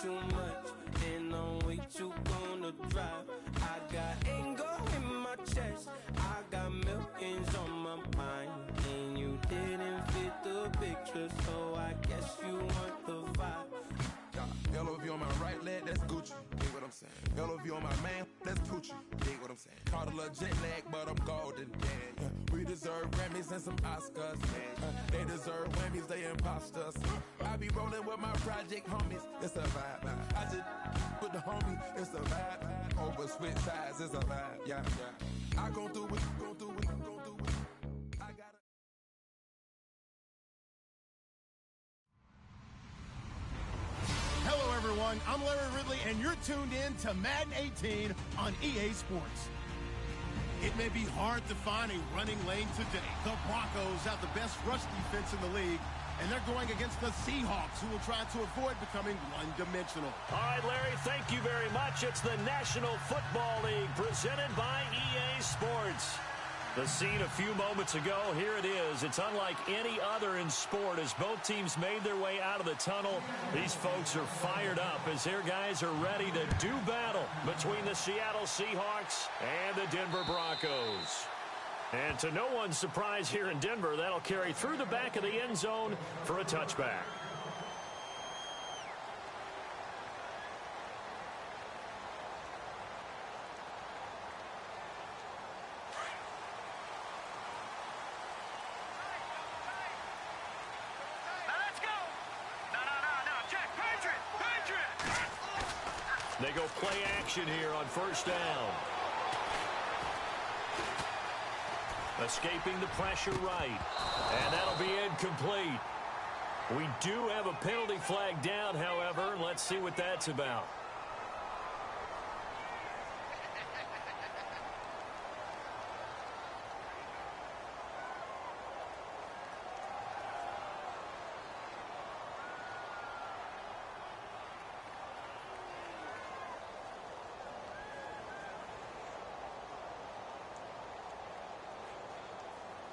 too much, and I'm way too gonna drive. I got anger in my chest, I got millions on my mind, and you didn't fit the picture, so I guess you want the vibe. LOV on my right leg, that's Gucci. Dig what I'm saying? LOV on my man, that's Poochie. Dig what I'm saying? Caught a little jet lag, but I'm golden. Yeah. We deserve Grammys and some Oscars. They deserve Whammies, they imposters. I be rolling with my project homies. It's a vibe. I just with the homie. It's a vibe. Over switch sides, it's a vibe. Yeah. I gon' do it. I gotta. Hello, everyone. I'm Larry Ridley, and you're tuned in to Madden 18 on EA Sports. It may be hard to find a running lane today. The Broncos have the best rush defense in the league, and they're going against the Seahawks, who will try to avoid becoming one-dimensional. All right, Larry, thank you very much. It's the National Football League presented by EA Sports. The scene a few moments ago, here it is. It's unlike any other in sport as both teams made their way out of the tunnel. These folks are fired up as their guys are ready to do battle between the Seattle Seahawks and the Denver Broncos. And to no one's surprise here in Denver, that'll carry through the back of the end zone for a touchback. They go play action here on first down. Escaping the pressure right. And that'll be incomplete. We do have a penalty flag down, however. Let's see what that's about.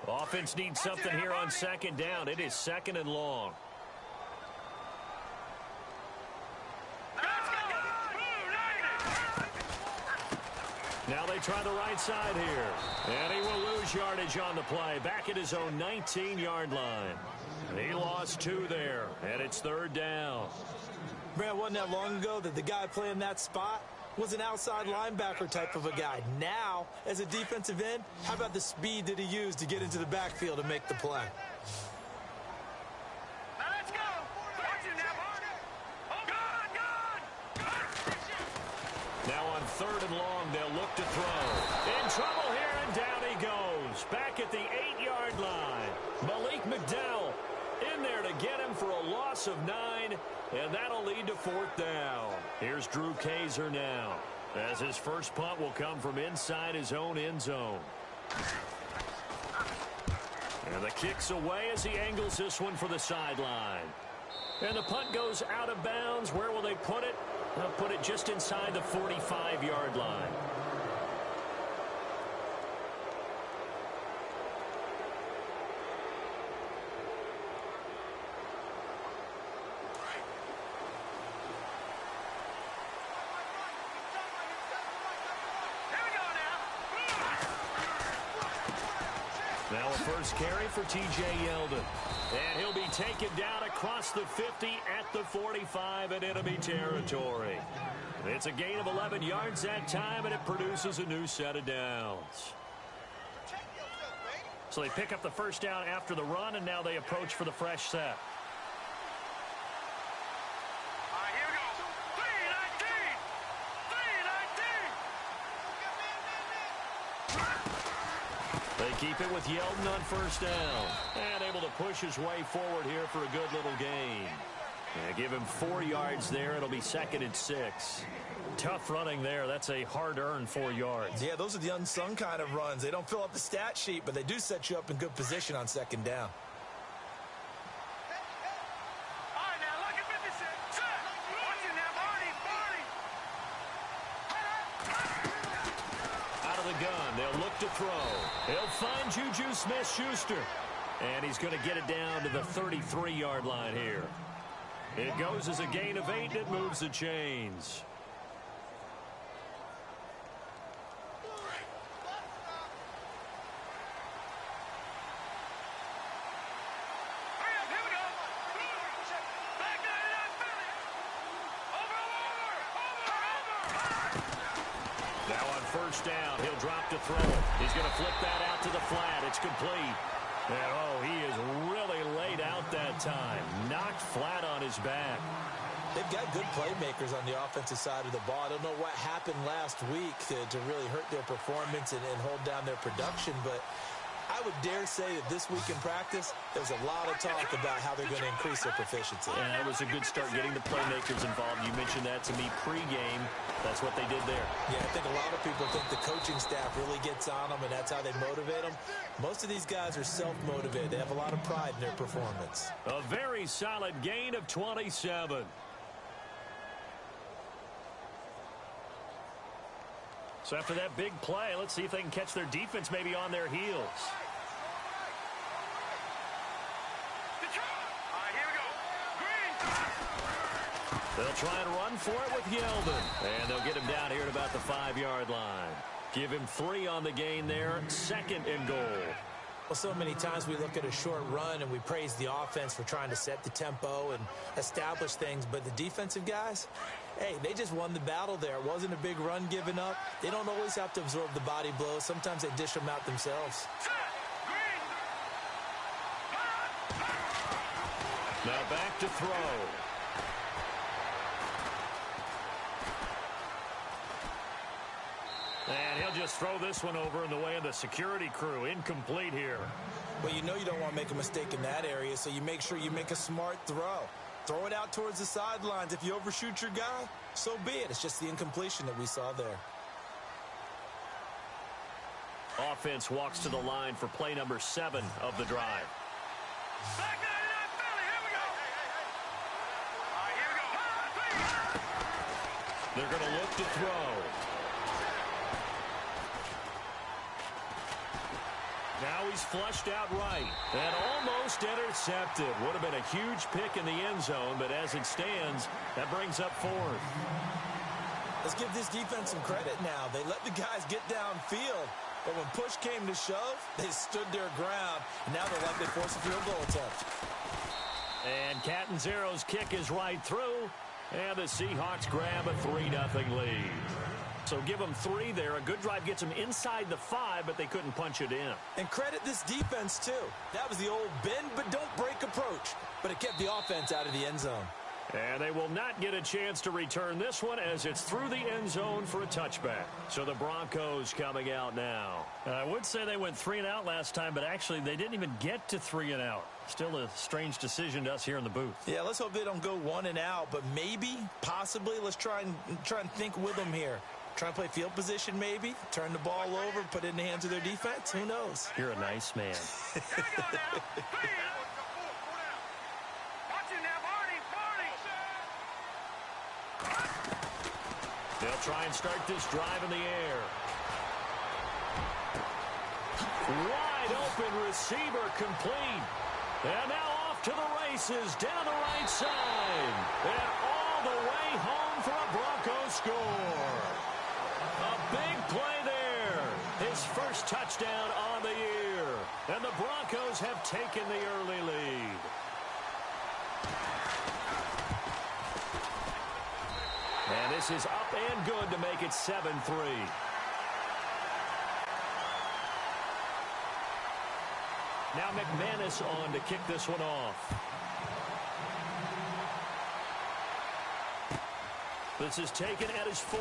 Offense needs something here on second down. It is second and long. Now they try the right side here. And he will lose yardage on the play. Back at his own 19-yard line. He lost 2 there. And it's third down. Man, wasn't that long ago that the guy playing that spot was an outside linebacker type of a guy. Now, as a defensive end, how about the speed that he used to get into the backfield and make the play? Let's go! Now on third and long, they'll look to throw. In trouble here, and down he goes. Back at the 8-yard line. Malik McDowell in there to get him for a loss of 9. And that'll lead to fourth down. Here's Drew Kaiser now, as his first punt will come from inside his own end zone. And the kick's away as he angles this one for the sideline. And the punt goes out of bounds. Where will they put it? They'll put it just inside the 45-yard line. Now a first carry for T.J. Yeldon. And he'll be taken down across the 50 at the 45 in enemy territory. It's a gain of 11 yards that time, and it produces a new set of downs. So they pick up the first down after the run, and now they approach for the fresh set. They keep it with Yeldon on first down. And able to push his way forward here for a good little gain. And give him 4 yards there. It'll be second and 6. Tough running there. That's a hard-earned 4 yards. Yeah, those are the unsung kind of runs. They don't fill up the stat sheet, but they do set you up in good position on second down. Gun. They'll look to throw. He'll find Juju Smith-Schuster. And he's going to get it down to the 33-yard line here. It goes as a gain of 8, and it moves the chains. Now on first down, he'll drop to throw. He's going to flip that out to the flat. It's complete. And, oh, he is really laid out that time. Knocked flat on his back. They've got good playmakers on the offensive side of the ball. I don't know what happened last week to really hurt their performance and hold down their production, but I would dare say that this week in practice, there's a lot of talk about how they're going to increase their proficiency. And that was a good start getting the playmakers involved. You mentioned that to me pregame. That's what they did there. Yeah, I think a lot of people think the coaching staff really gets on them, and that's how they motivate them. Most of these guys are self-motivated. They have a lot of pride in their performance. A very solid gain of 27. So after that big play, let's see if they can catch their defense maybe on their heels. They'll try and run for it with Yeldon. And they'll get him down here at about the 5-yard line. Give him 3 on the gain there. 2nd and goal. Well, so many times we look at a short run and we praise the offense for trying to set the tempo and establish things. But the defensive guys, hey, they just won the battle there. It wasn't a big run given up. They don't always have to absorb the body blows. Sometimes they dish them out themselves. Now back to throw. And he'll just throw this one over in the way of the security crew. Incomplete here. Well, you know you don't want to make a mistake in that area, so you make sure you make a smart throw. Throw it out towards the sidelines. If you overshoot your guy, so be it. It's just the incompletion that we saw there. Offense walks to the line for play number 7 of the drive. They're going to look to throw. Now he's flushed out right and almost intercepted. Would have been a huge pick in the end zone, but as it stands, that brings up 4th. Let's give this defense some credit now. They let the guys get downfield, but when push came to shove, they stood their ground. And now they're likely to force a field goal attempt. And Catanzaro's kick is right through, and the Seahawks grab a 3-0 lead. So give them 3 there. A good drive gets them inside the 5, but they couldn't punch it in. And credit this defense, too. That was the old bend but don't break approach, but it kept the offense out of the end zone. And they will not get a chance to return this one as it's through the end zone for a touchback. So the Broncos coming out now. I would say they went 3 and out last time, but actually they didn't even get to 3 and out. Still a strange decision to us here in the booth. Yeah, let's hope they don't go 1 and out, but maybe, possibly, let's try and think with them here. Try and play field position maybe, turn the ball over, put it in the hands of their defense. Who knows? You're a nice man. They'll try and start this drive in the air. Wide open receiver complete. And now off to the races down the right side. And all the way home for a Broncos score. A big play there. His first touchdown on the year. And the Broncos have taken the early lead. And this is up and good to make it 7-3. Now McManus on to kick this one off. This is taken at his 4.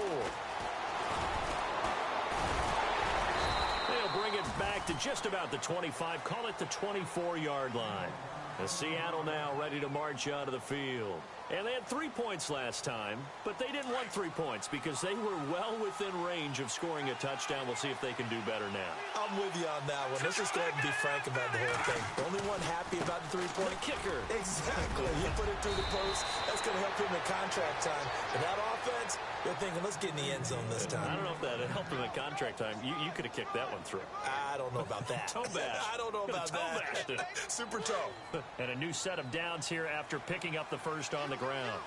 They'll bring it back to just about the 25. Call it the 24-yard line. And Seattle now ready to march out of the field. And they had 3 points last time, but they didn't want 3 points because they were well within range of scoring a touchdown. We'll see if they can do better now. I'm with you on that one. Let's just go ahead and be frank about the whole thing. The only one happy about the 3-point kicker. Exactly. He put it through the post. That's going to help him in contract time. But that offense, they're thinking, let's get in the end zone this time. I don't know if that helped him in contract time. You could have kicked that one through. I don't know about that. Toe bash. I don't know about that. Toe bashed it. Super toe. And a new set of downs here after picking up the first on the ground.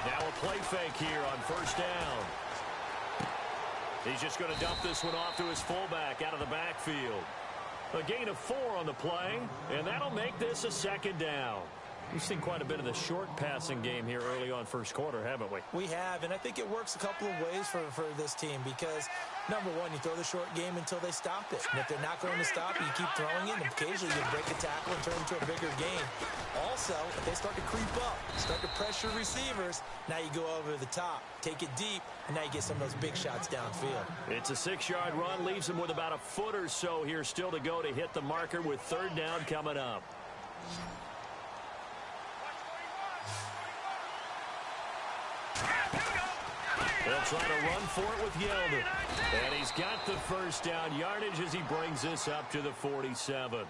Now a play fake here on first down. He's just going to dump this one off to his fullback out of the backfield. A gain of 4 on the play, and that'll make this a second down. We've seen quite a bit of the short passing game here early on first quarter, haven't we? We have, and I think it works a couple of ways for this team because, number one, you throw the short game until they stop it. And if they're not going to stop it, you keep throwing it, and occasionally you break a tackle and turn it into a bigger game. Also, if they start to creep up, start to pressure receivers, now you go over the top, take it deep, and now you get some of those big shots downfield. It's a 6-yard run, leaves them with about a foot or so here still to go to hit the marker with third down coming up. They'll try to run for it with Yeldon. And he's got the first down yardage as he brings this up to the 47.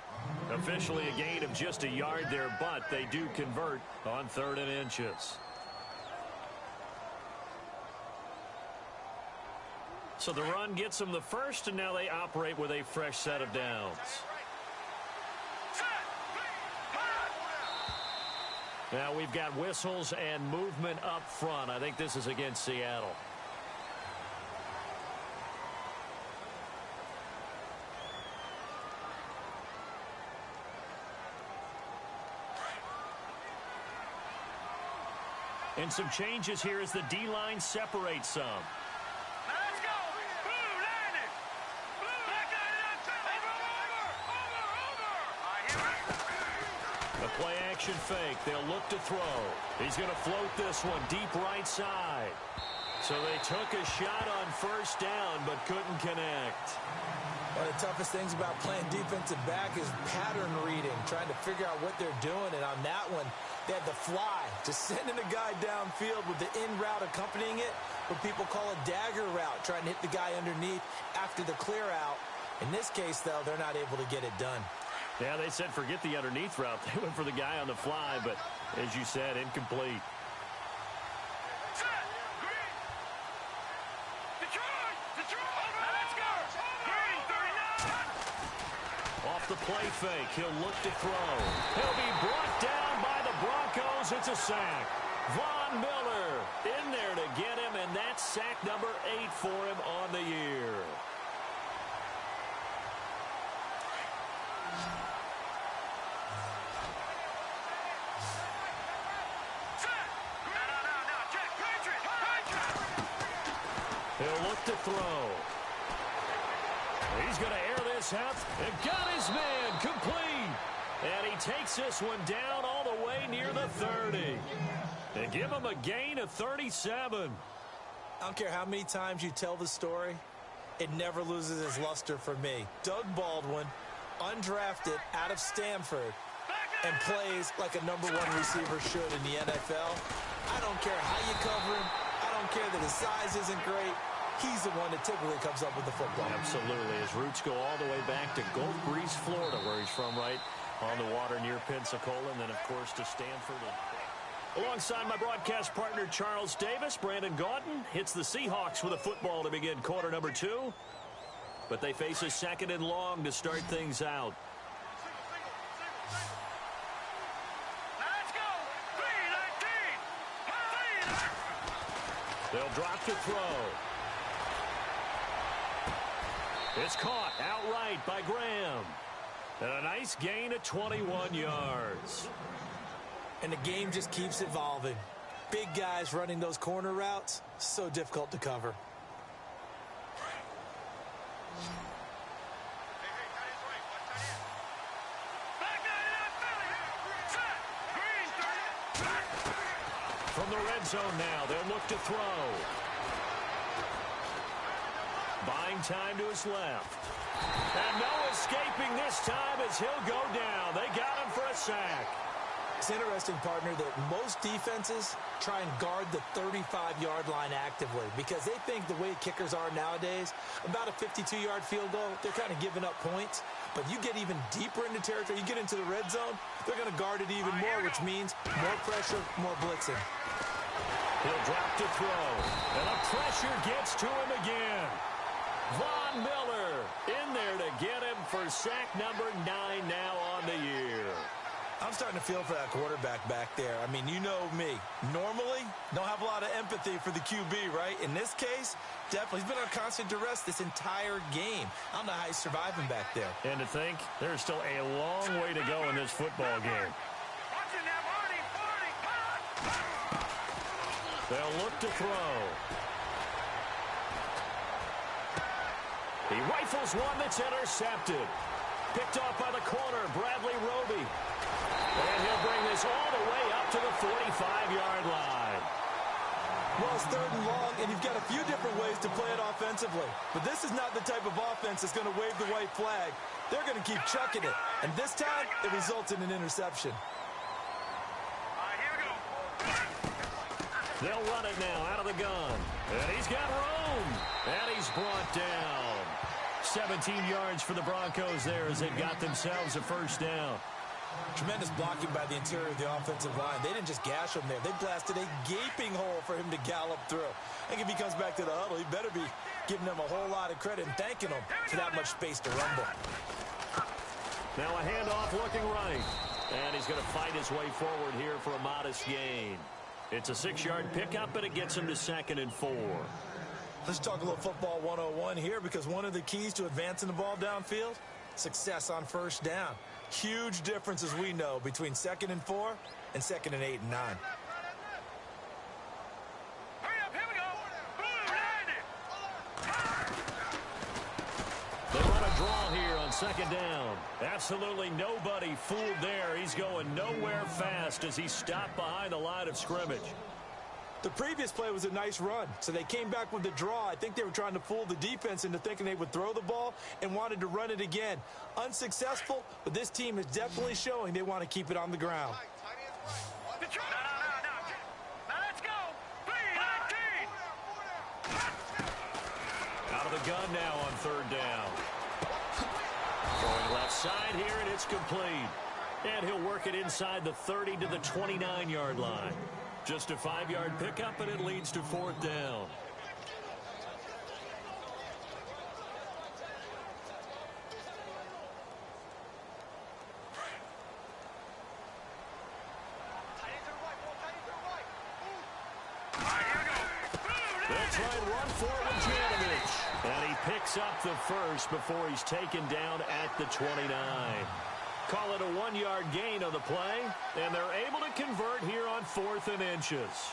Officially a gain of just a yard there, but they do convert on 3rd and inches. So the run gets them the first, and now they operate with a fresh set of downs. Now we've got whistles and movement up front. I think this is against Seattle. And some changes here as the D-line separates some. Let's go! Blue line it! Blue back over! A play action fake. They'll look to throw. He's going to float this one deep right side. So they took a shot on first down but couldn't connect. One of the toughest things about playing defensive back is pattern reading, trying to figure out what they're doing. And on that one, they had the fly, just sending a guy downfield with the in route accompanying it, what people call a dagger route, trying to hit the guy underneath after the clear out. In this case, though, they're not able to get it done. Yeah, they said forget the underneath route. They went for the guy on the fly, but as you said, incomplete. Off the play fake, he'll look to throw. He'll be brought down by the Broncos. It's a sack. Von Miller in there to get him, and that's sack number 8 for him on the year. He'll look to throw. He's going to air this out and got his man complete. And he takes this one down all the way near the 30. And give him a gain of 37. I don't care how many times you tell the story, it never loses its luster for me. Doug Baldwin, undrafted out of Stanford, and plays like a #1 receiver should in the NFL. I don't care how you cover him. I don't care that his size isn't great. He's the one that typically comes up with the football. Absolutely. His roots go all the way back to Gulf Breeze, Florida, where he's from, right on the water near Pensacola, and then, of course, to Stanford. Alongside my broadcast partner, Charles Davis, Brandon Gaudin hits the Seahawks with a football to begin quarter number 2. But they face a 2nd and long to start things out. Let's go! 3-19! They'll drop to throw. It's caught outright by Graham. And a nice gain of 21 yards. And the game just keeps evolving. Big guys running those corner routes, so difficult to cover. From the red zone now, they'll look to throw. Buying time to his left. And no escaping this time as he'll go down. They got him for a sack. It's interesting, partner, that most defenses try and guard the 35-yard line actively because they think the way kickers are nowadays, about a 52-yard field goal, they're kind of giving up points. But you get even deeper into territory, you get into the red zone, they're going to guard it even more, which means more pressure, more blitzing. He'll drop to throw. And the pressure gets to him again. Von Miller in there to get him for sack number 9 now on the year. I'm starting to feel for that quarterback back there. I mean, you know me. Normally, don't have a lot of empathy for the QB, right? In this case, definitely. He's been on constant duress this entire game. I don't know how he's surviving back there. And to think, there's still a long way to go in this football game. They'll look to throw. He rifles one that's intercepted. Picked off by the corner, Bradley Roby. And he'll bring this all the way up to the 45-yard line. Well, it's 3rd and long, and you've got a few different ways to play it offensively. But this is not the type of offense that's going to wave the white flag. They're going to keep chucking it. And this time, it results in an interception. They'll run it now out of the gun. And he's got room. And he's brought down. 17 yards for the Broncos there as they've got themselves a first down. Tremendous blocking by the interior of the offensive line. They didn't just gash him there. They blasted a gaping hole for him to gallop through. I think if he comes back to the huddle, he better be giving them a whole lot of credit and thanking them for that much space to rumble. Now a handoff looking right. And he's going to fight his way forward here for a modest gain. It's a 6-yard pickup, and it gets him to 2nd and 4. Let's talk a little football 101 here, because one of the keys to advancing the ball downfield, success on first down. Huge difference, as we know, between 2nd and 4 and 2nd and 8 and 9. Hurry up, here we go. They run a draw here on 2nd down. Absolutely nobody fooled there. He's going nowhere fast as he's stopped behind the line of scrimmage. The previous play was a nice run, so they came back with the draw. I think they were trying to fool the defense into thinking they would throw the ball and wanted to run it again. Unsuccessful, but this team is definitely showing they want to keep it on the ground. Now let's go. 3-19. Out of the gun now on 3rd down. Going left side here, and it's complete. And he'll work it inside the 30 to the 29-yard line. Just a 5-yard pickup, and it leads to 4th down. They'll try and run forward Janovich. And he picks up the first before he's taken down at the 29. Call it a 1-yard gain on the play, and they're able to convert here on 4th and inches.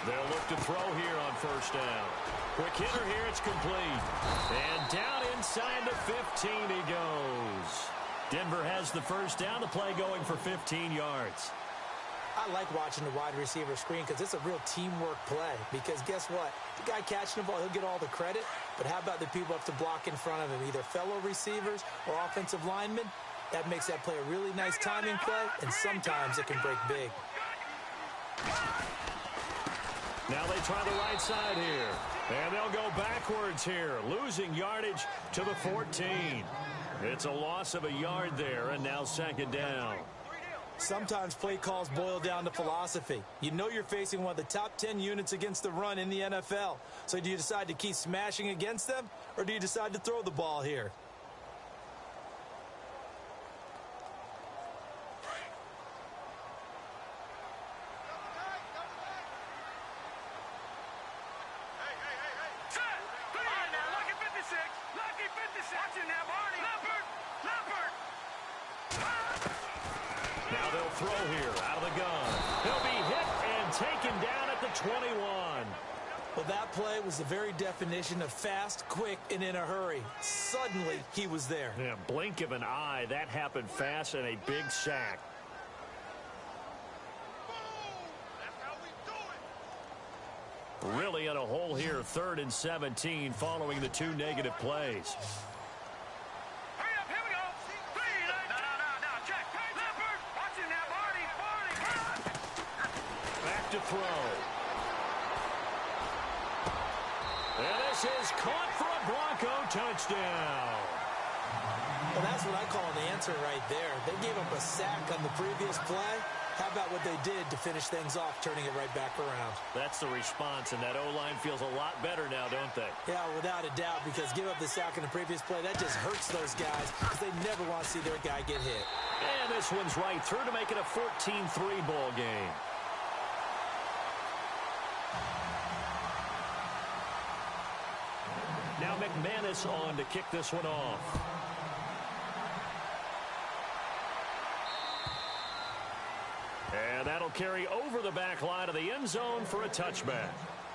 They'll look to throw here on 1st down. Quick hitter here, it's complete. And down inside the 15 he goes. Denver has the first down, the play going for 15 yards. I like watching the wide receiver screen because it's a real teamwork play. Because guess what? The guy catching the ball, he'll get all the credit. But how about the people have to block in front of him, either fellow receivers or offensive linemen? That makes that play a really nice timing play, and sometimes it can break big. Now they try the right side here. And they'll go backwards here, losing yardage to the 14. It's a loss of a yard there, and now 2nd down. Sometimes play calls boil down to philosophy. You know you're facing one of the top 10 units against the run in the NFL. So do you decide to keep smashing against them, or do you decide to throw the ball here? Now they'll throw here out of the gun. He'll be hit and taken down at the 21. Well, that play was the very definition of fast, quick, and in a hurry. Suddenly, he was there. Yeah, blink of an eye. That happened fast and a big sack. Really in a hole here, 3rd and 17 following the 2 negative plays. throw. And this is caught for a Bronco touchdown. Well, that's what I call an answer right there. They gave up a sack on the previous play. How about what they did to finish things off, turning it right back around? That's the response, and that O-line feels a lot better now, don't they? Yeah, without a doubt, because give up the sack in the previous play, that just hurts those guys because they never want to see their guy get hit. And this one's right through to make it a 14-3 ball game. Now McManus on to kick this one off. And that'll carry over the back line of the end zone for a touchback.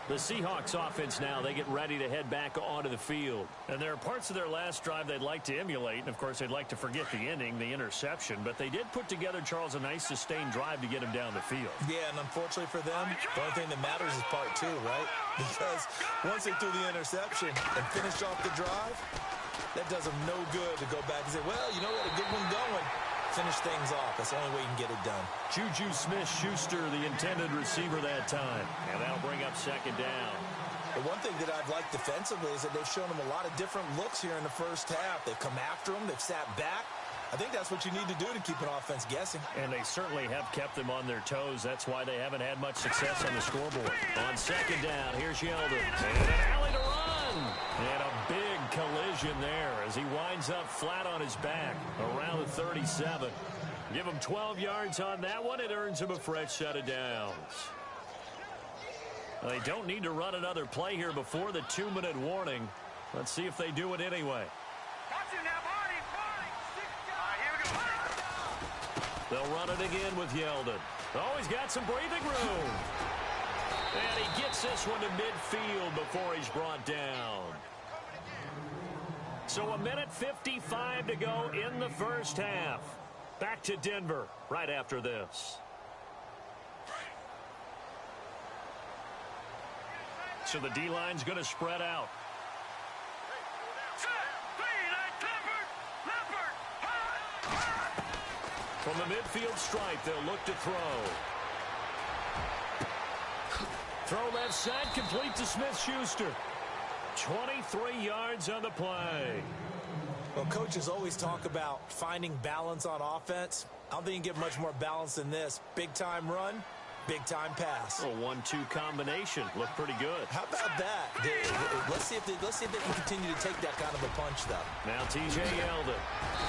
The Seahawks offense now, they get ready to head back onto the field. And there are parts of their last drive they'd like to emulate. And, of course, they'd like to forget the ending, the interception. But they did put together, Charles, a nice sustained drive to get him down the field. Yeah, and unfortunately for them, the only thing that matters is part two, right? Because once they threw the interception and finished off the drive, that does them no good to go back and say, well, you know what, a good one going. Finish things off. That's the only way you can get it done. Juju Smith-Schuster, the intended receiver that time. And that'll bring up second down. The one thing that I've liked defensively is that they've shown them a lot of different looks here in the first half. They've come after them. They've sat back. I think that's what you need to do to keep an offense guessing. And they certainly have kept them on their toes. That's why they haven't had much success on the scoreboard. On second down, here's Yeldon. And an alley to run. And a big collision there as he winds up flat on his back around the 37. Give him 12 yards on that one. It earns him a fresh set of downs. Well, they don't need to run another play here before the 2-minute warning. Let's see if they do it anyway. They'll run it again with Yeldon. Oh, he's got some breathing room. And he gets this one to midfield before he's brought down. So 1:55 to go in the first half. Back to Denver right after this. So the D-line's going to spread out. From the midfield stripe, they'll look to throw. Throw left side, complete to Smith-Schuster. 23 yards on the play. Well, coaches always talk about finding balance on offense. I don't think you can get much more balance than this. Big-time run, big-time pass. A 1-2 combination. Looked pretty good. How about that? Let's see if they can continue to take that kind of a punch, though. Now T.J. Yeldon.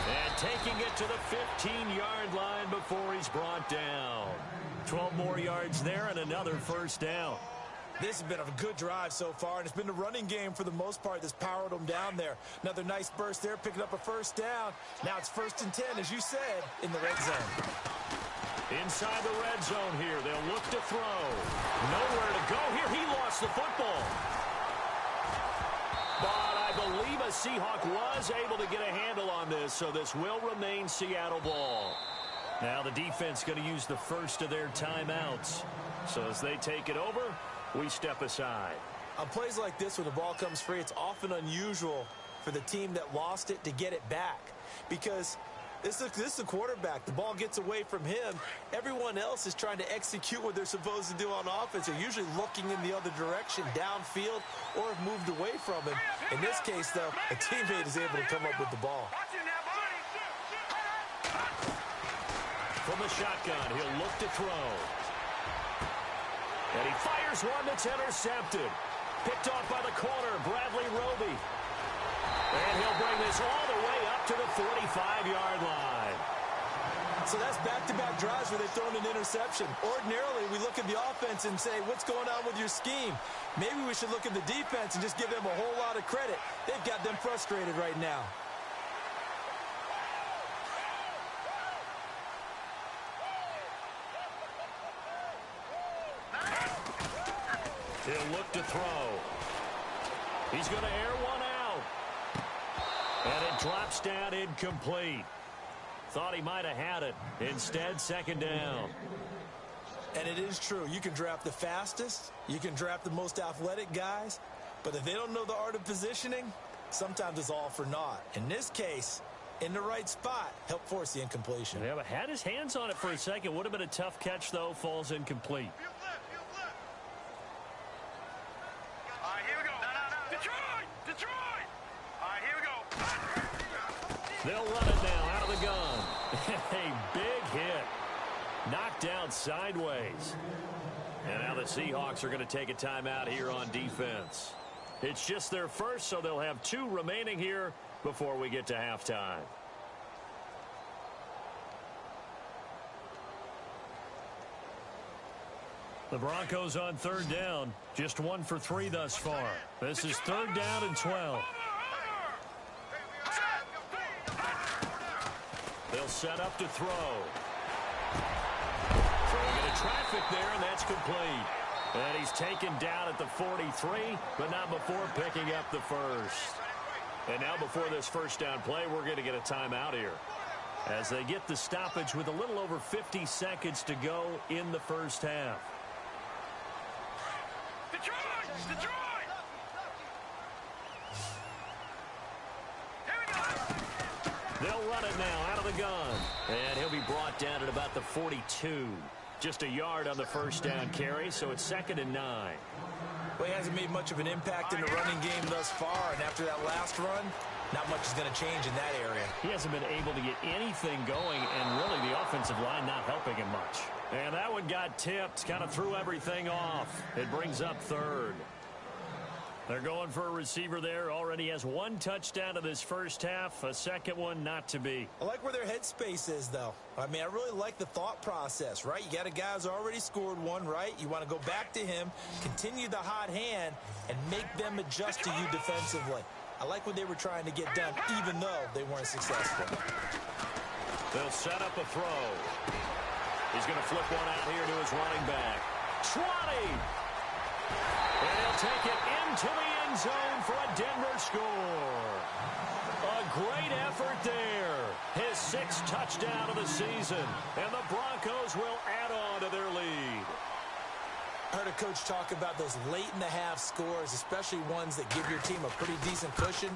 And taking it to the 15-yard line before he's brought down. 12 more yards there and another first down. This has been a good drive so far, and it's been the running game for the most part that's powered them down there. Another nice burst there, picking up a first down. Now it's 1st and 10, as you said, in the red zone. Inside the red zone here, they'll look to throw. Nowhere to go here. He lost the football. But I believe a Seahawk was able to get a handle on this, so this will remain Seattle ball. Now the defense going to use the first of their timeouts. So as they take it over, we step aside. On plays like this, when the ball comes free, it's often unusual for the team that lost it to get it back. Because this is a quarterback. The ball gets away from him. Everyone else is trying to execute what they're supposed to do on offense. They're usually looking in the other direction, downfield, or have moved away from him. In this case, though, a teammate is able to come up with the ball. From the shotgun, he'll look to throw. And he fires one that's intercepted. Picked off by the corner, Bradley Roby. And he'll bring this all the way up to the 45-yard line. So that's back-to-back drives where they've thrown an interception. Ordinarily, we look at the offense and say, what's going on with your scheme? Maybe we should look at the defense and just give them a whole lot of credit. They've got them frustrated right now. He'll look to throw. He's going to air one out. And it drops down incomplete. Thought he might have had it. Instead, second down. And it is true. You can draft the fastest. You can draft the most athletic guys. But if they don't know the art of positioning, sometimes it's all for naught. In this case, in the right spot, help force the incompletion. Yeah, but had his hands on it for a second. Would have been a tough catch, though. Falls incomplete. Detroit! Detroit! All right, here we go. They'll run it now out of the gun. A big hit. Knocked down sideways. And now the Seahawks are going to take a timeout here on defense. It's just their first, so they'll have 2 remaining here before we get to halftime. The Broncos on 3rd down. Just 1 for 3 thus far. This is 3rd down and 12. They'll set up to throw. Throwing into traffic there, and that's complete. And he's taken down at the 43, but not before picking up the first. And now before this first down play, we're going to get a timeout here, as they get the stoppage with a little over 50 seconds to go in the first half. Detroit! Detroit! Here we go. They'll run it now out of the gun. And he'll be brought down at about the 42. Just a yard on the first down carry, so it's 2nd and 9. Well, he hasn't made much of an impact in the running game thus far, and after that last run, not much is going to change in that area. He hasn't been able to get anything going, and really the offensive line not helping him much. And that one got tipped, kind of threw everything off. It brings up 3rd. They're going for a receiver there. Already has 1 touchdown in this first half. A second one not to be. I like where their headspace is, though. I mean, I really like the thought process, right? You got a guy who's already scored 1, right? You want to go back to him, continue the hot hand, and make them adjust to you defensively. I like what they were trying to get done, even though they weren't successful. They'll set up a throw. He's going to flip one out here to his running back. 20! And he'll take it into the end zone for a Denver score. A great effort there. His 6th touchdown of the season. And the Broncos will add on to their lead. I heard a coach talk about those late-in-the-half scores, especially ones that give your team a pretty decent cushion.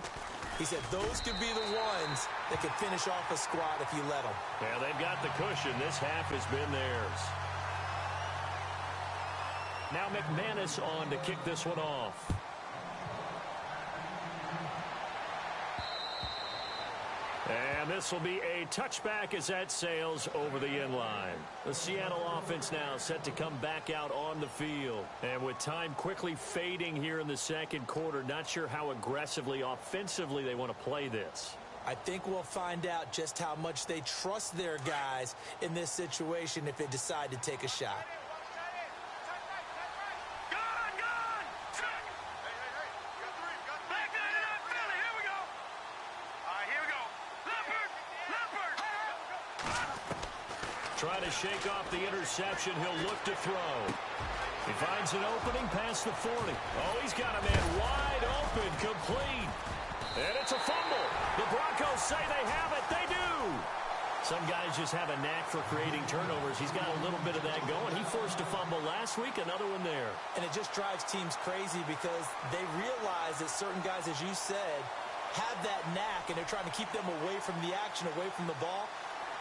He said those could be the ones that could finish off a squad if you let them. Yeah, they've got the cushion. This half has been theirs. Now McManus on to kick this one off. And this will be a touchback as that sails over the end line. The Seattle offense now set to come back out on the field. And with time quickly fading here in the second quarter, not sure how aggressively, offensively they want to play this. I think we'll find out just how much they trust their guys in this situation if they decide to take a shot. Trying to shake off the interception. He'll look to throw. He finds an opening past the 40. Oh, he's got a man wide open, complete. And it's a fumble. The Broncos say they have it. They do. Some guys just have a knack for creating turnovers. He's got a little bit of that going. He forced a fumble last week, another one there. And it just drives teams crazy because they realize that certain guys, as you said, have that knack, and they're trying to keep them away from the action, away from the ball.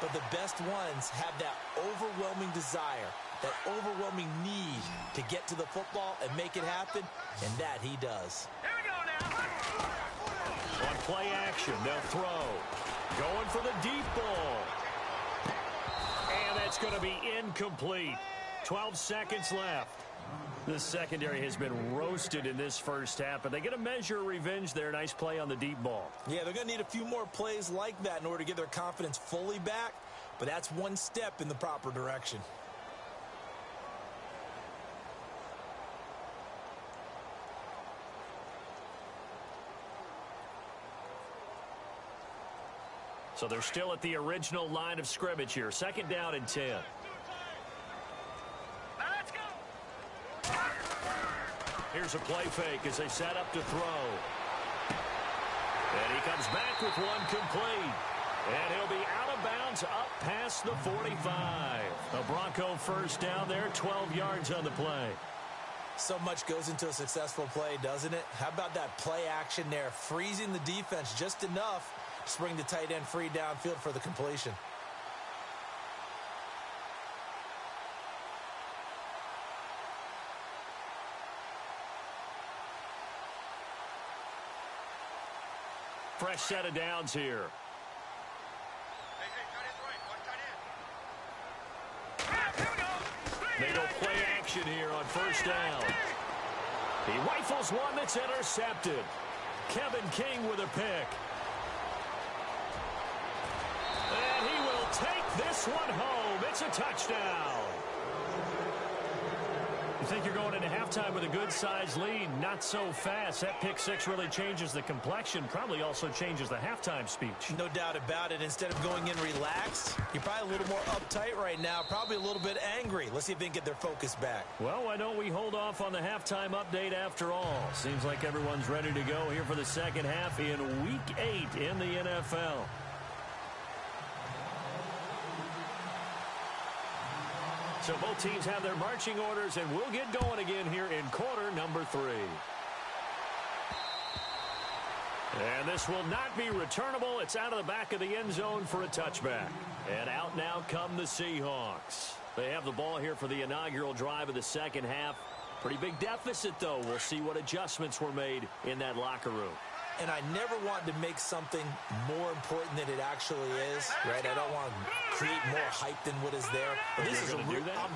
But the best ones have that overwhelming desire, that overwhelming need to get to the football and make it happen, and that he does. Here we go now. On play action, they'll throw. Going for the deep ball. And that's going to be incomplete. 12 seconds left. The secondary has been roasted in this first half, but they get a measure of revenge there. Nice play on the deep ball. Yeah, they're going to need a few more plays like that in order to get their confidence fully back, but that's one step in the proper direction. So they're still at the original line of scrimmage here. 2nd down and 10. Here's a play fake as they set up to throw. And he comes back with one complete. And he'll be out of bounds up past the 45. A Bronco first down there, 12 yards on the play. So much goes into a successful play, doesn't it? How about that play action there, freezing the defense just enough to bring the tight end free downfield for the completion. fresh set of downs here. They go play action here on first down. He rifles one that's intercepted. Kevin King with a pick. And he will take this one home. It's a touchdown. You think you're going into halftime with a good-sized lead? Not so fast. That pick six really changes the complexion, probably also changes the halftime speech. No doubt about it. Instead of going in relaxed, you're probably a little more uptight right now, probably a little bit angry. Let's see if they can get their focus back. Well, why don't we hold off on the halftime update after all? Seems like everyone's ready to go here for the second half in Week 8 in the NFL. So both teams have their marching orders, and we'll get going again here in quarter number 3. And this will not be returnable. It's out of the back of the end zone for a touchback. And out now come the Seahawks. They have the ball here for the inaugural drive of the second half. Pretty big deficit, though. We'll see what adjustments were made in that locker room. And I never want to make something more important than it actually is, right? I don't want to create more hype than what is there. But this is I'm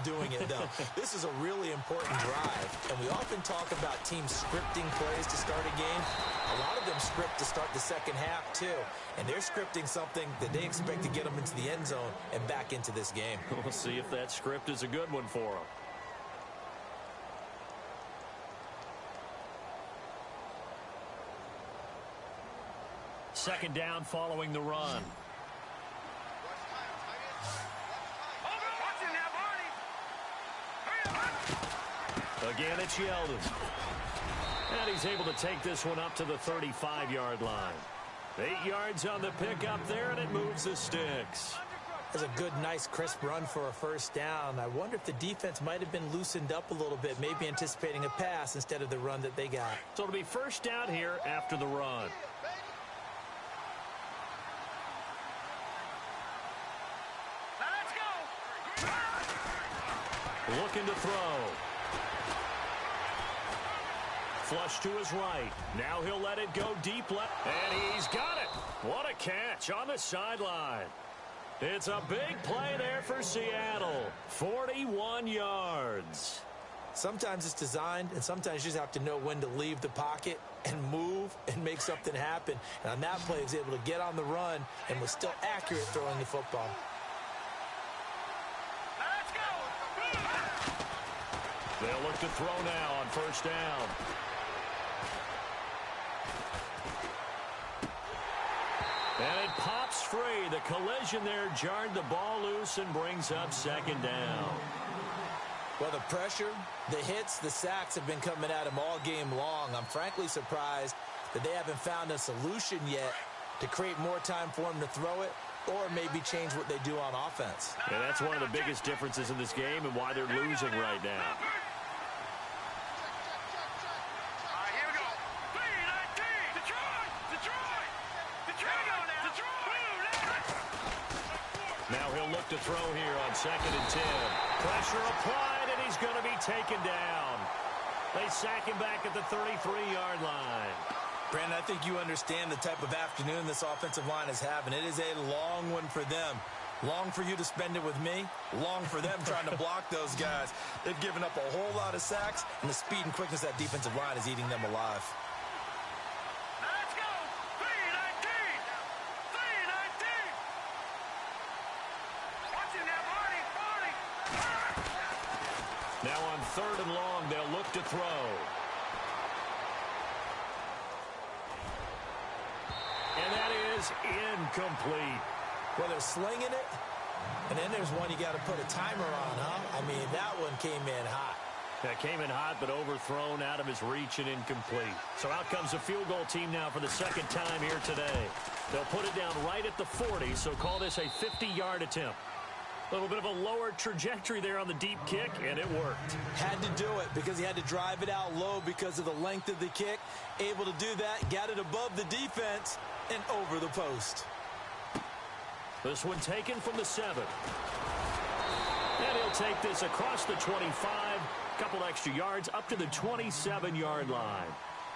doing it, though. This is a really important drive. And we often talk about teams scripting plays to start a game. A lot of them script to start the second half, too. And they're scripting something that they expect to get them into the end zone and back into this game. We'll see if that script is a good one for them. Second down following the run. Again, it's Yeldon. And he's able to take this one up to the 35-yard line. 8 yards on the pickup there, and it moves the sticks. That's a good, nice, crisp run for a first down. I wonder if the defense might have been loosened up a little bit, maybe anticipating a pass instead of the run that they got. So it'll be first down here after the run. Looking to throw. Flush to his right. Now he'll let it go deep left. And he's got it. What a catch on the sideline. It's a big play there for Seattle. 41 yards. Sometimes it's designed, and sometimes you just have to know when to leave the pocket and move and make something happen. And on that play, he was able to get on the run and was still accurate throwing the football. They'll look to throw now on first down. And it pops free. The collision there jarred the ball loose and brings up second down. Well, the pressure, the hits, the sacks have been coming at him all game long. I'm frankly surprised that they haven't found a solution yet to create more time for him to throw it or maybe change what they do on offense. And that's one of the biggest differences in this game and why they're losing right now. Now he'll look to throw here on 2nd and 10. Pressure applied, and he's going to be taken down. They sack him back at the 33-yard line. Brandon, I think you understand the type of afternoon this offensive line is having. It is a long one for them. Long for you to spend it with me. Long for them trying to block those guys. They've given up a whole lot of sacks, and the speed and quickness of that defensive line is eating them alive. Let's go! 319! 319! Watching that, Marty! Now on 3rd and long, they'll look to throw. And that is incomplete. Well, they're slinging it, and then there's one you got to put a timer on, huh? I mean, that one came in hot. That came in hot, but overthrown out of his reach and incomplete. So out comes a field goal team now for the second time here today. They'll put it down right at the 40, so call this a 50-yard attempt. A little bit of a lower trajectory there on the deep kick, and it worked. Had to do it because he had to drive it out low because of the length of the kick. Able to do that, got it above the defense and over the post. This one taken from the 7. And he'll take this across the 25. Couple extra yards up to the 27-yard line.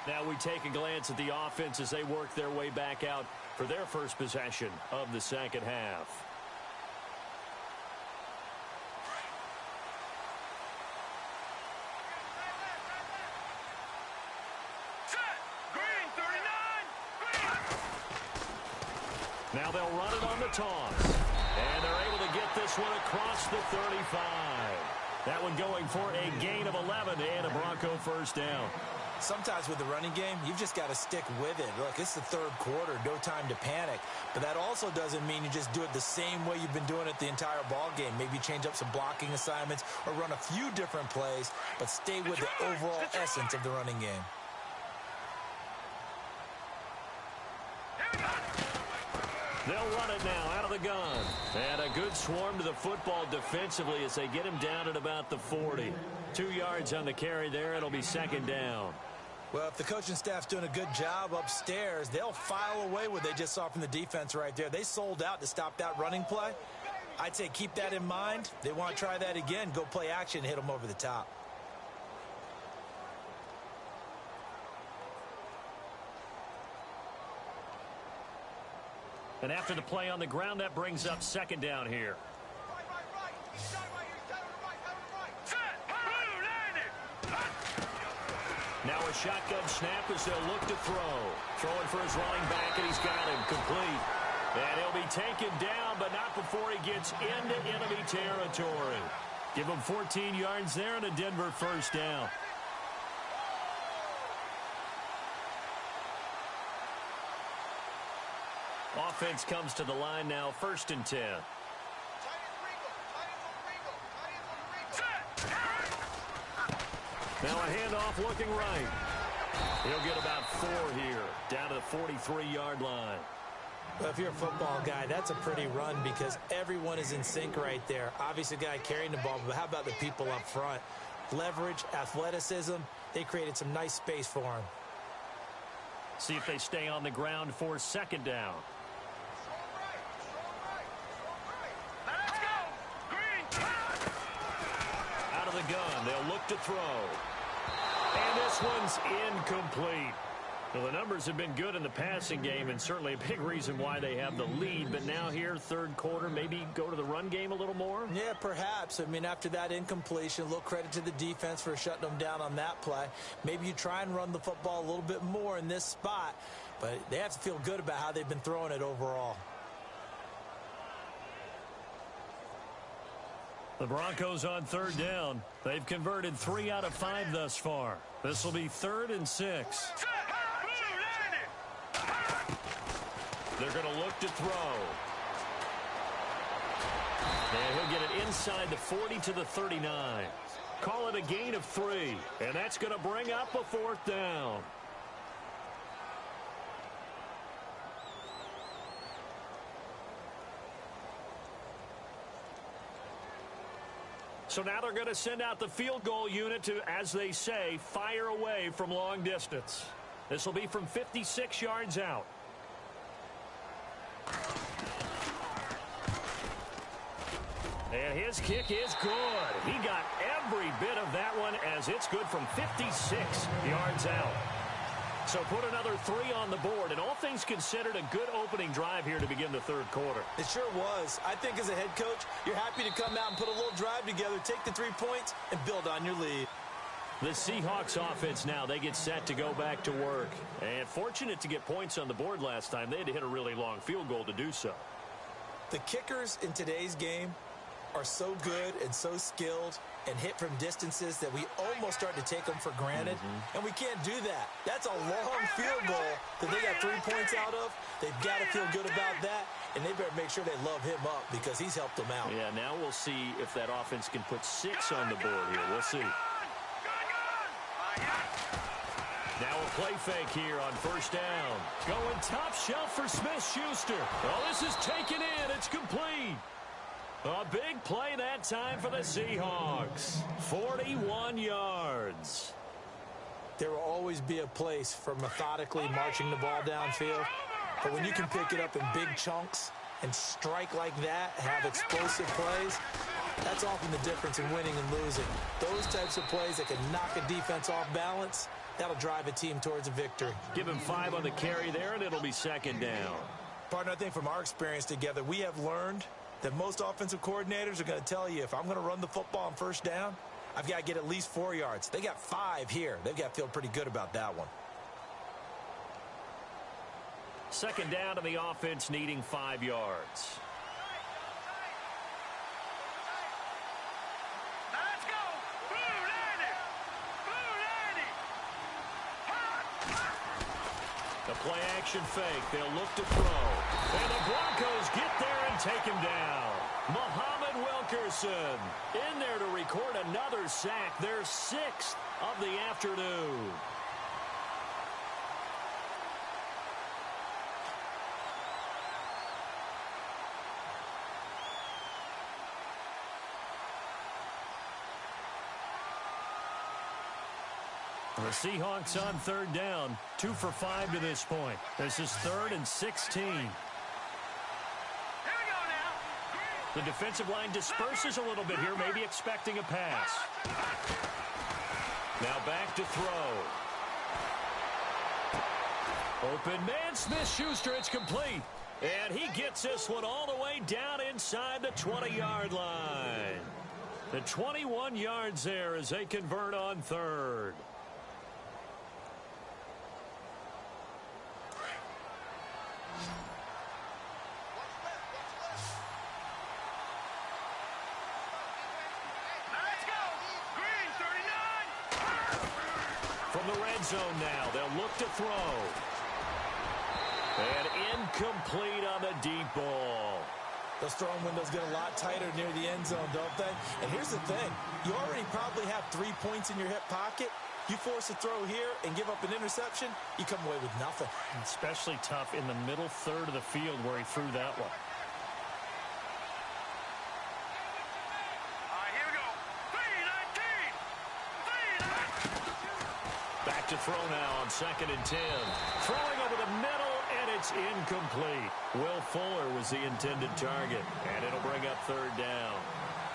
Now we take a glance at the offense as they work their way back out for their first possession of the second half. Now they'll run it on the toss. And they're able to get this one across the 35. That one going for a gain of 11 and a Bronco first down. Sometimes with the running game, you've just got to stick with it. Look, it's the third quarter, no time to panic. But that also doesn't mean you just do it the same way you've been doing it the entire ball game. Maybe change up some blocking assignments or run a few different plays, but stay with the overall essence of the running game. They'll run it now out of the gun. And a good swarm to the football defensively as they get him down at about the 40. 2 yards on the carry there. It'll be second down. Well, if the coaching staff's doing a good job upstairs, they'll file away what they just saw from the defense right there. They sold out to stop that running play. I'd say keep that in mind. They want to try that again. Go play action, hit them over the top. And after the play on the ground, that brings up second down here. Now a shotgun snap as they'll look to throw. Throwing for his running back, and he's got him complete. And he'll be taken down, but not before he gets into enemy territory. Give him 14 yards there and a Denver first down. Offense comes to the line now, 1st and 10. Now a handoff looking right. He'll get about 4 here, down to the 43-yard line. Well, if you're a football guy, that's a pretty run because everyone is in sync right there. Obviously, the guy carrying the ball, but how about the people up front? Leverage, athleticism, they created some nice space for him. See if they stay on the ground for second down. Out of the gun, they'll look to throw. And this one's incomplete. Well, the numbers have been good in the passing game, and certainly a big reason why they have the lead. But now here, third quarter, maybe go to the run game a little more? Yeah, perhaps. I mean, after that incompletion, a little credit to the defense for shutting them down on that play. Maybe you try and run the football a little bit more in this spot, but they have to feel good about how they've been throwing it overall. The Broncos on third down. They've converted 3 out of 5 thus far. This will be 3rd and 6. They're going to look to throw. And he'll get it inside the 40 to the 39. Call it a gain of 3. And that's going to bring up a 4th down. So now they're going to send out the field goal unit to, as they say, fire away from long distance. This will be from 56 yards out. And his kick is good. He got every bit of that one as it's good from 56 yards out. So put another 3 on the board, and all things considered, a good opening drive here to begin the third quarter. It sure was. I think as a head coach, you're happy to come out and put a little drive together, take the 3 points, and build on your lead. The Seahawks offense now, they get set to go back to work. And fortunate to get points on the board last time. They had to hit a really long field goal to do so. The kickers in today's game are so good and so skilled and hit from distances that we almost start to take them for granted. And we can't do that. That's a long field goal that they got 3 points out of. They've got to feel good about that, and they better make sure they love him up because he's helped them out. Yeah, now we'll see if that offense can put 6 on the board here. We'll see. Now a play fake here on first down. Going top shelf for Smith-Schuster. Oh, this is taken in. It's complete. A big play that time for the Seahawks. 41 yards. There will always be a place for methodically marching the ball downfield. But when you can pick it up in big chunks and strike like that, have explosive plays, that's often the difference in winning and losing. Those types of plays that can knock a defense off balance, That'll drive a team towards a victory. Give him 5 on the carry there, and it'll be second down. Partner, I think from our experience together, we have learned that most offensive coordinators are going to tell you, if I'm going to run the football on first down, I've got to get at least 4 yards. They got 5 here. They've got to feel pretty good about that one. Second down to the offense, needing 5 yards. Let's go! Blue 90! Blue 90! The play action fake. They'll look to throw. And the Broncos get there and take him down. Muhammad Wilkerson in there to record another sack. Their 6th of the afternoon. The Seahawks on third down, 2 for 5 to this point. This is 3rd and 16. Here we go now. The defensive line disperses a little bit here, maybe expecting a pass. Now back to throw. Open man, Smith-Schuster, it's complete. And he gets this one all the way down inside the 20-yard line. The 21 yards there as they convert on third. Let's go! Green 39! From the red zone now, they'll look to throw. And incomplete on the deep ball. Those throwing windows get a lot tighter near the end zone, don't they? And here's the thing. You already probably have 3 points in your hip pocket. You force a throw here and give up an interception, you come away with nothing. Especially tough in the middle third of the field where he threw that one. All right, here we go. 3-19! 3-19! Back to throw now on 2nd and 10. Throwing over the middle, and it's incomplete. Will Fuller was the intended target, and it'll bring up third down.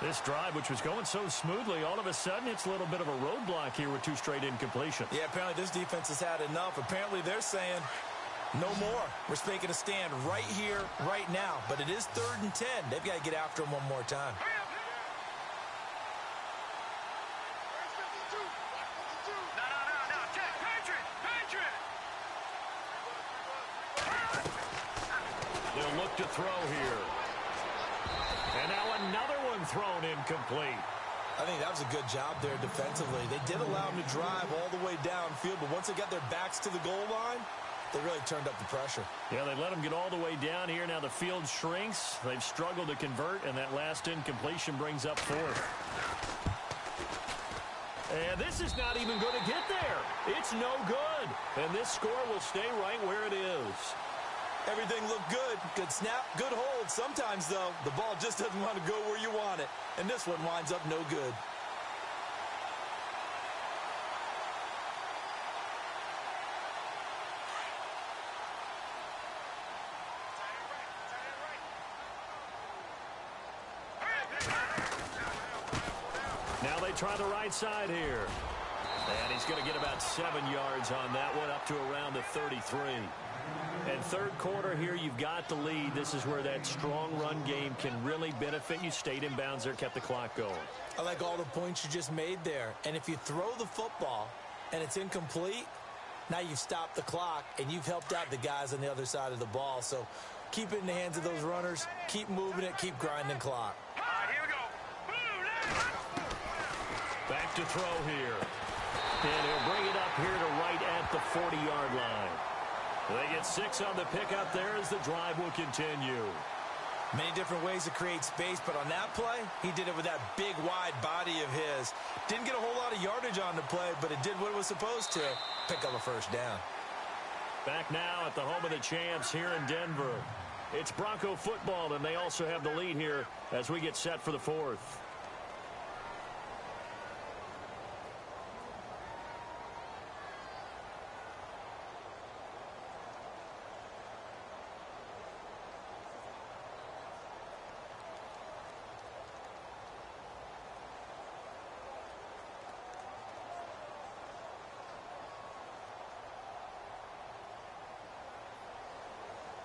This drive, which was going so smoothly, all of a sudden it's a little bit of a roadblock here with 2 straight incompletions. Yeah, apparently this defense has had enough. Apparently they're saying, no more. We're making a stand right here, right now. But it is 3rd and 10. They've got to get after him one more time. No. Check. Patriot! They'll look to throw here. And now another one thrown incomplete. I think that was a good job there defensively. They did allow them to drive all the way downfield, but once they got their backs to the goal line, they really turned up the pressure. Yeah, they let them get all the way down here. Now the field shrinks. They've struggled to convert, and that last incompletion brings up 4th. And this is not even going to get there. It's no good. And this score will stay right where it is. Everything looked good. Good snap, good hold. Sometimes, though, the ball just doesn't want to go where you want it. And this one winds up no good. Now they try the right side here. And he's going to get about 7 yards on that one, up to around the 33. And third quarter here, you've got the lead. This is where that strong run game can really benefit you. Stayed in bounds there, kept the clock going. I like all the points you just made there. And if you throw the football and it's incomplete, now you've stopped the clock and you've helped out the guys on the other side of the ball. So keep it in the hands of those runners. Keep moving it. Keep grinding clock. All right, here we go. Blue 90! Back to throw here. And he'll bring it up here to right at the 40-yard line. They get 6 on the pickup there as the drive will continue. Many different ways to create space, but on that play, he did it with that big, wide body of his. Didn't get a whole lot of yardage on the play, but it did what it was supposed to, pick up a first down. Back now at the home of the champs here in Denver. It's Bronco football, and they also have the lead here as we get set for the 4th.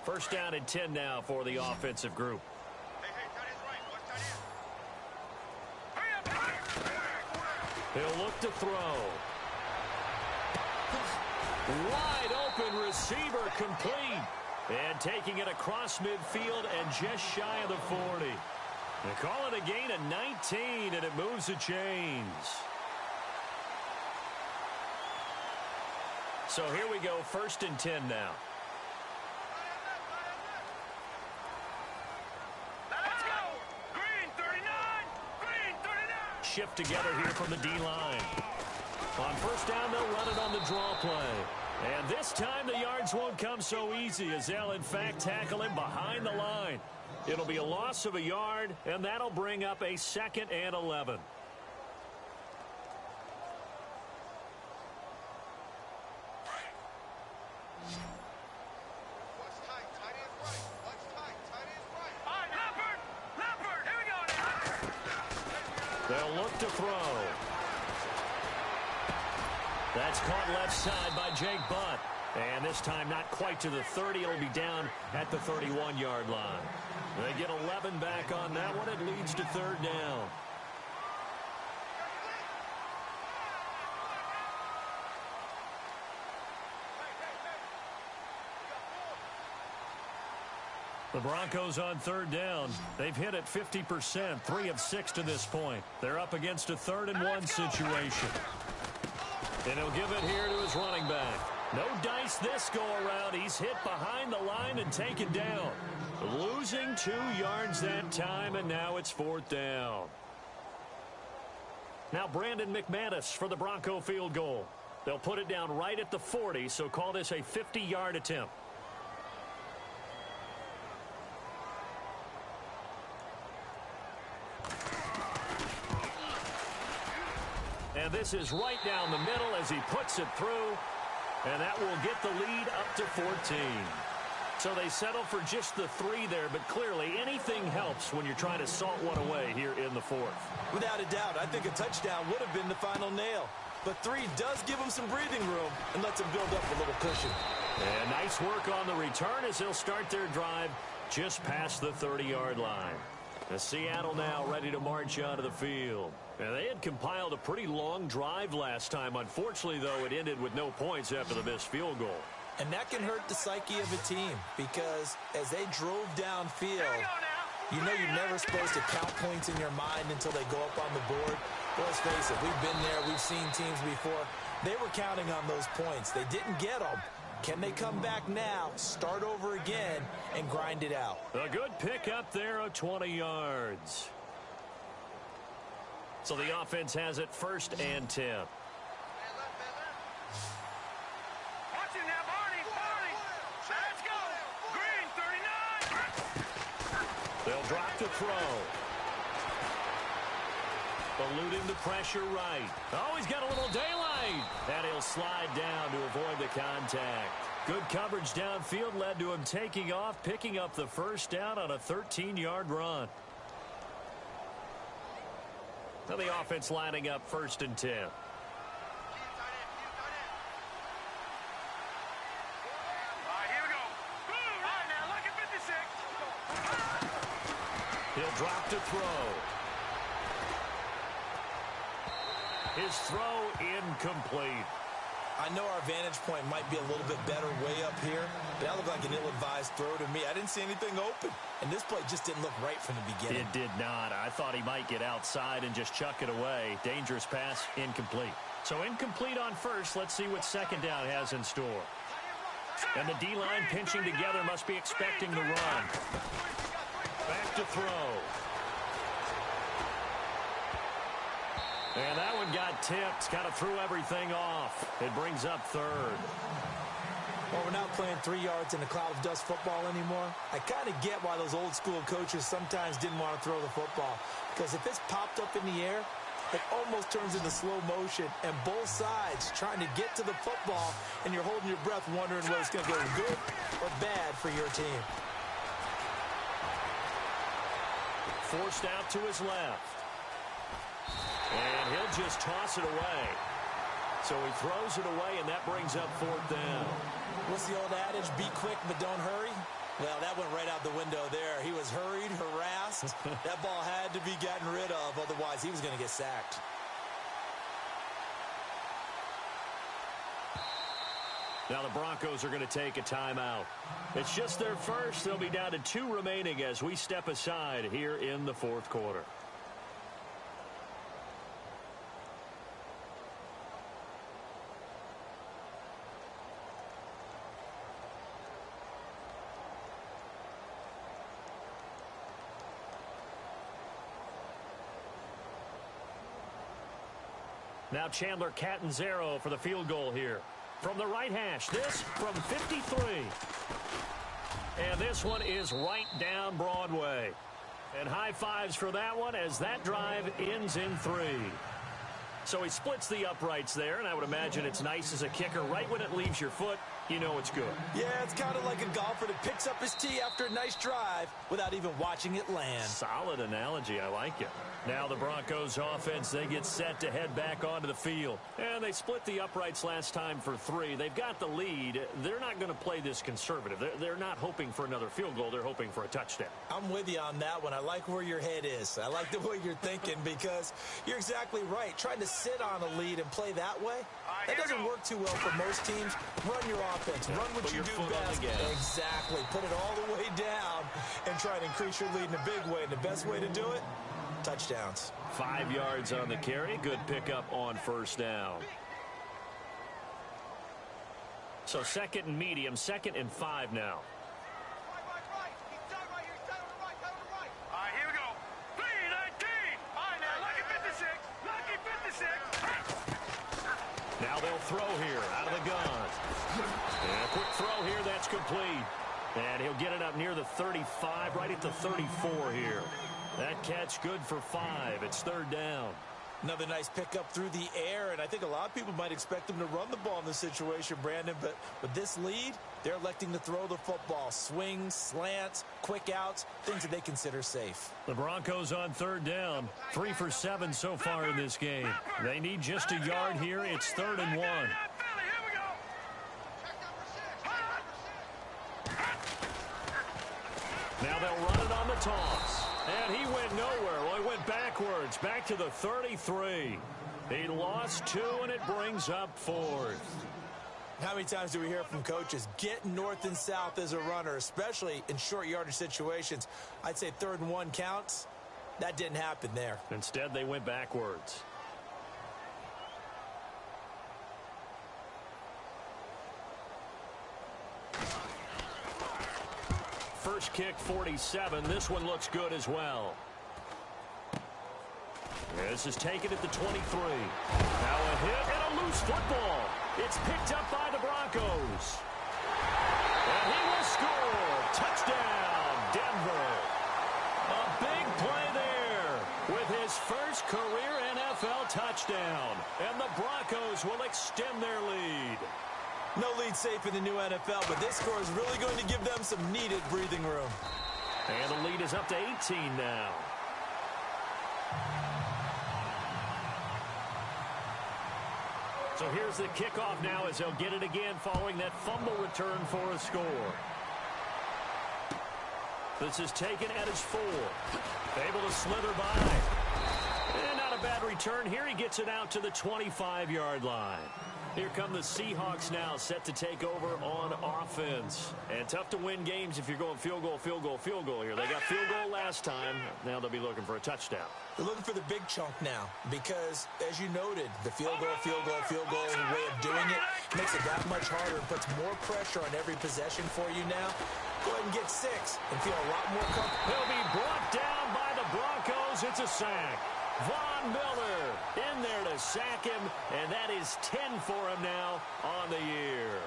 First down and 10 now for the offensive group. He'll look to throw. Wide open receiver complete. And taking it across midfield and just shy of the 40. They call it a gain of 19, and it moves the chains. So here we go, first and 10 now. Let's go! Green 39! Green 39! Shift together here from the D-line. On first down, they'll run it on the draw play. And this time the yards won't come so easy as they'll, in fact, tackle him behind the line. It'll be a loss of a yard, and that'll bring up a 2nd and 11. They'll look to throw. That's caught left side by Jake Butt. And this time not quite to the 30. It'll be down at the 31-yard line. They get 11 back on that one. It leads to 3rd down. The Broncos on 3rd down. They've hit it 50%, 3 of 6 to this point. They're up against a 3rd and 1 situation. And he'll give it here to his running back. No dice this go-around. He's hit behind the line and taken down. Losing 2 yards that time, and now it's 4th down. Now Brandon McManus for the Bronco field goal. They'll put it down right at the 40, so call this a 50-yard attempt. And this is right down the middle as he puts it through. And that will get the lead up to 14. So they settle for just the 3 there, but clearly anything helps when you're trying to salt one away here in the 4th. Without a doubt, I think a touchdown would have been the final nail. But 3 does give him some breathing room and lets him build up a little cushion. And nice work on the return as they'll start their drive just past the 30-yard line. The Seattle now ready to march onto the field. And they had compiled a pretty long drive last time. Unfortunately, though, it ended with no points after the missed field goal. And that can hurt the psyche of a team because as they drove downfield, you know you're never supposed to count points in your mind until they go up on the board. But let's face it, we've been there. We've seen teams before. They were counting on those points. They didn't get them. Can they come back now, start over again, and grind it out? A good pick up there of 20 yards. So the offense has it 1st and 10. Watch it now, Barney. Let's go. Green 39. They'll drop to throw. Eluding the pressure right. Oh, he's got a little daylight. And he'll slide down to avoid the contact. Good coverage downfield led to him taking off, picking up the 1st down on a 13-yard run. Now the offense lining up 1st and 10. All right, here we go. All right, now, look at 56. He'll drop to throw. His throw incomplete. I know our vantage point might be a little bit better way up here, but that looked like an ill-advised throw to me. I didn't see anything open, and this play just didn't look right from the beginning. It did not. I thought he might get outside and just chuck it away. Dangerous pass, incomplete. So incomplete on 1st. Let's see what 2nd down has in store. And the D-line pinching together must be expecting the run. Back to throw. And that one got tipped, kind of threw everything off. It brings up 3rd. Well, we're not playing 3 yards in a cloud of dust football anymore. I kind of get why those old school coaches sometimes didn't want to throw the football. Because if it's popped up in the air, it almost turns into slow motion. And both sides trying to get to the football, and you're holding your breath wondering whether it's going to go good or bad for your team. Forced out to his left. And he'll just toss it away. So he throws it away, and that brings up 4th down. What's the old adage? Be quick, but don't hurry. Well, that went right out the window there. He was hurried, harassed. That ball had to be gotten rid of, otherwise he was going to get sacked. Now the Broncos are going to take a timeout. It's just their first. They'll be down to 2 remaining as we step aside here in the 4th quarter. Now Chandler Catanzaro for the field goal here. From the right hash, this from 53. And this one is right down Broadway. And high fives for that one as that drive ends in 3. So he splits the uprights there, and I would imagine it's nice as a kicker. Right when it leaves your foot, you know it's good. Yeah, it's kind of like a golfer that picks up his tee after a nice drive without even watching it land. Solid analogy. I like it. Now the Broncos offense, they get set to head back onto the field. And they split the uprights last time for 3. They've got the lead. They're not going to play this conservative. They're not hoping for another field goal. They're hoping for a touchdown. I'm with you on that one. I like where your head is. I like the way you're thinking because you're exactly right. Trying to sit on a lead and play that way, that doesn't work too well for most teams. Run your offense. Run what you do best. Exactly. Put it all the way down and try to increase your lead in a big way. And the best way to do it, touchdowns. 5 yards on the carry. Good pickup on 1st down. So 2nd and medium, 2nd and 5 now. Here we go. 3-19. All right, now, lucky 56. Lucky 56. Now they'll throw here out of the gun. And a quick throw here. That's complete. And he'll get it up near the 35, right at the 34 here. That catch good for 5. It's 3rd down. Another nice pickup through the air, and I think a lot of people might expect them to run the ball in this situation, Brandon, but with this lead, they're electing to throw the football. Swings, slants, quick outs, things that they consider safe. The Broncos on 3rd down. 3 for 7 so far in this game. They need just a yard here. It's 3rd and 1. Now they'll run it on the toss. And he went nowhere. Well, he went backwards, back to the 33. He lost 2, and it brings up 4th. How many times do we hear from coaches, get north and south as a runner, especially in short yardage situations? I'd say 3rd and 1 counts. That didn't happen there. Instead, they went backwards. First kick, 47. This one looks good as well. This is taken at the 23. Now a hit and a loose football. It's picked up by the Broncos. And he will score. Touchdown, Denver. A big play there with his first career NFL touchdown. And the Broncos will extend their lead. No lead safe in the new NFL, but this score is really going to give them some needed breathing room. And the lead is up to 18 now. So here's the kickoff now as they'll get it again following that fumble return for a score. This is taken at his 4. Able to slither by. And not a bad return. Here he gets it out to the 25-yard line. Here come the Seahawks now, set to take over on offense. And tough to win games if you're going field goal, field goal, field goal here. They got field goal last time. Now they'll be looking for a touchdown. They're looking for the big chunk now because, as you noted, the field goal way of doing it makes it that much harder and puts more pressure on every possession for you now. Go ahead and get 6 and feel a lot more comfortable. He'll be brought down by the Broncos. It's a sack. Von Miller in there to sack him, and that is 10 for him now on the year.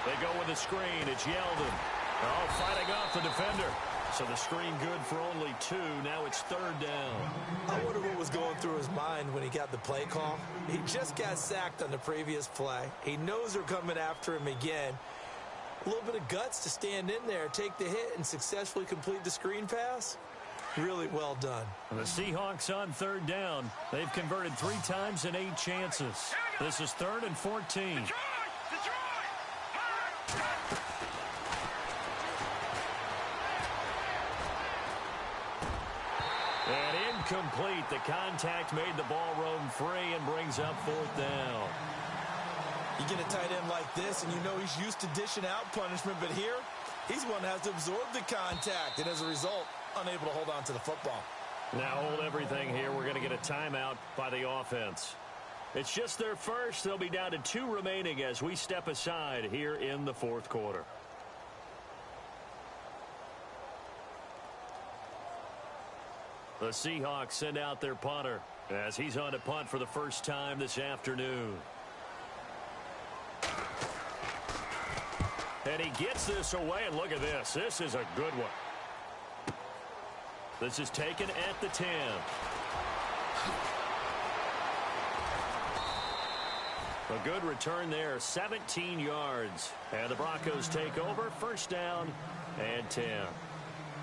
They go with the screen. It's Yeldon. Oh, fighting off the defender. So the screen good for only 2. Now it's 3rd down. I wonder what was going through his mind when he got the play call. He just got sacked on the previous play. He knows they're coming after him again. A little bit of guts to stand in there, take the hit, and successfully complete the screen pass. Really well done. The Seahawks on 3rd down. They've converted 3 times in 8 chances. This is 3rd and 14. And incomplete. The contact made the ball roam free and brings up 4th down. You get a tight end like this, and you know he's used to dishing out punishment, but here, he's one that has to absorb the contact, and as a result, unable to hold on to the football. Now hold everything here. We're going to get a timeout by the offense. It's just their first. They'll be down to 2 remaining as we step aside here in the 4th quarter. The Seahawks send out their punter as he's on to punt for the first time this afternoon. And he gets this away, and look at this. This is a good one. This is taken at the 10. A good return there, 17 yards. And the Broncos take over, 1st down and 10.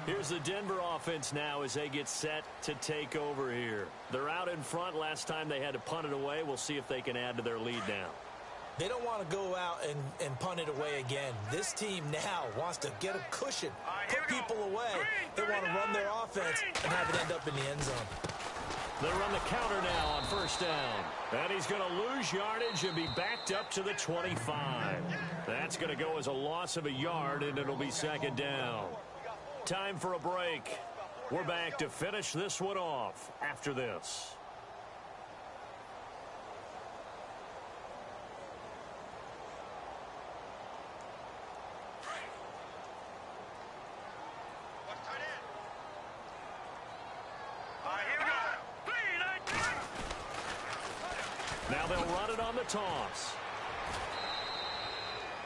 Here's the Denver offense now as they get set to take over here. They're out in front. Last time they had to punt it away. We'll see if they can add to their lead now. They don't want to go out and punt it away again. This team now wants to get a cushion, put people away. They want to run their offense and have it end up in the end zone. They run the counter now on 1st down. And he's going to lose yardage and be backed up to the 25. That's going to go as a loss of a yard, and it'll be 2nd down. Time for a break. We're back to finish this one off after this. Now they'll run it on the toss.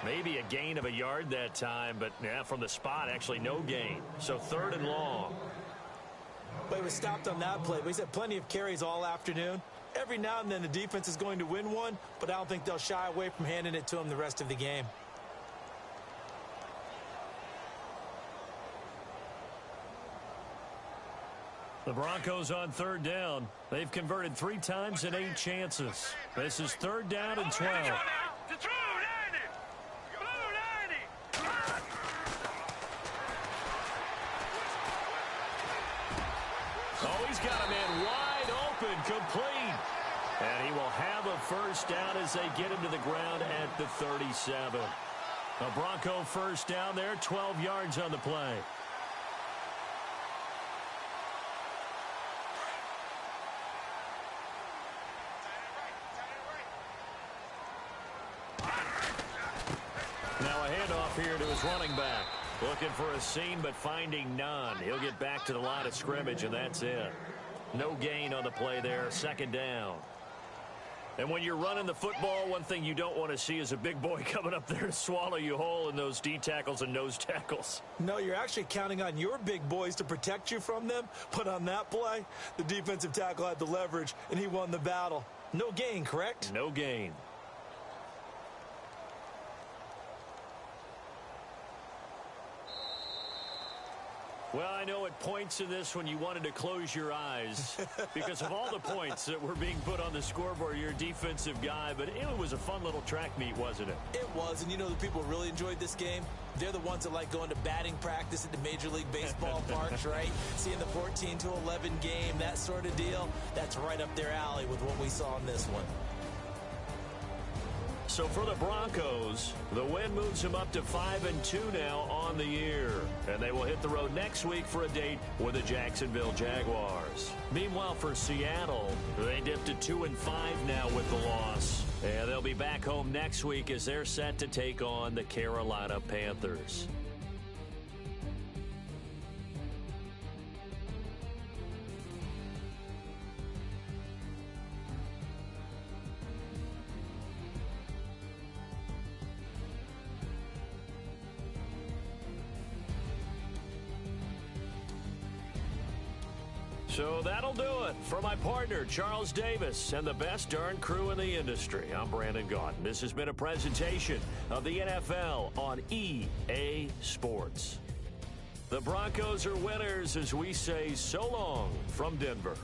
Maybe a gain of a yard that time, but yeah, from the spot, actually no gain. So 3rd and long. But he was stopped on that play, but he's had plenty of carries all afternoon. Every now and then the defense is going to win one, but I don't think they'll shy away from handing it to him the rest of the game. The Broncos on 3rd down. They've converted 3 times in 8 chances. This is 3rd down and 12. Oh, he's got a man wide open, complete. And he will have a 1st down as they get him to the ground at the 37. A Bronco 1st down there, 12 yards on the play. Now a handoff here to his running back. Looking for a seam, but finding none. He'll get back to the line of scrimmage, and that's it. No gain on the play there, 2nd down. And when you're running the football, one thing you don't want to see is a big boy coming up there to swallow you whole in those D tackles and nose tackles. No, you're actually counting on your big boys to protect you from them. But on that play, the defensive tackle had the leverage, and he won the battle. No gain, correct? No gain. Well, I know at points in this when you wanted to close your eyes because of all the points that were being put on the scoreboard. You're a defensive guy, but it was a fun little track meet, wasn't it? It was, and you know the people really enjoyed this game? They're the ones that like going to batting practice at the Major League Baseball parks, right? Seeing the 14-11 game, that sort of deal. That's right up their alley with what we saw in this one. So for the Broncos, the win moves them up to 5-2 now on the year. And they will hit the road next week for a date with the Jacksonville Jaguars. Meanwhile, for Seattle, they dipped to 2-5 now with the loss. And they'll be back home next week as they're set to take on the Carolina Panthers. So that'll do it. For my partner, Charles Davis, and the best darn crew in the industry, I'm Brandon Gaudin. This has been a presentation of the NFL on EA Sports. The Broncos are winners as we say so long from Denver.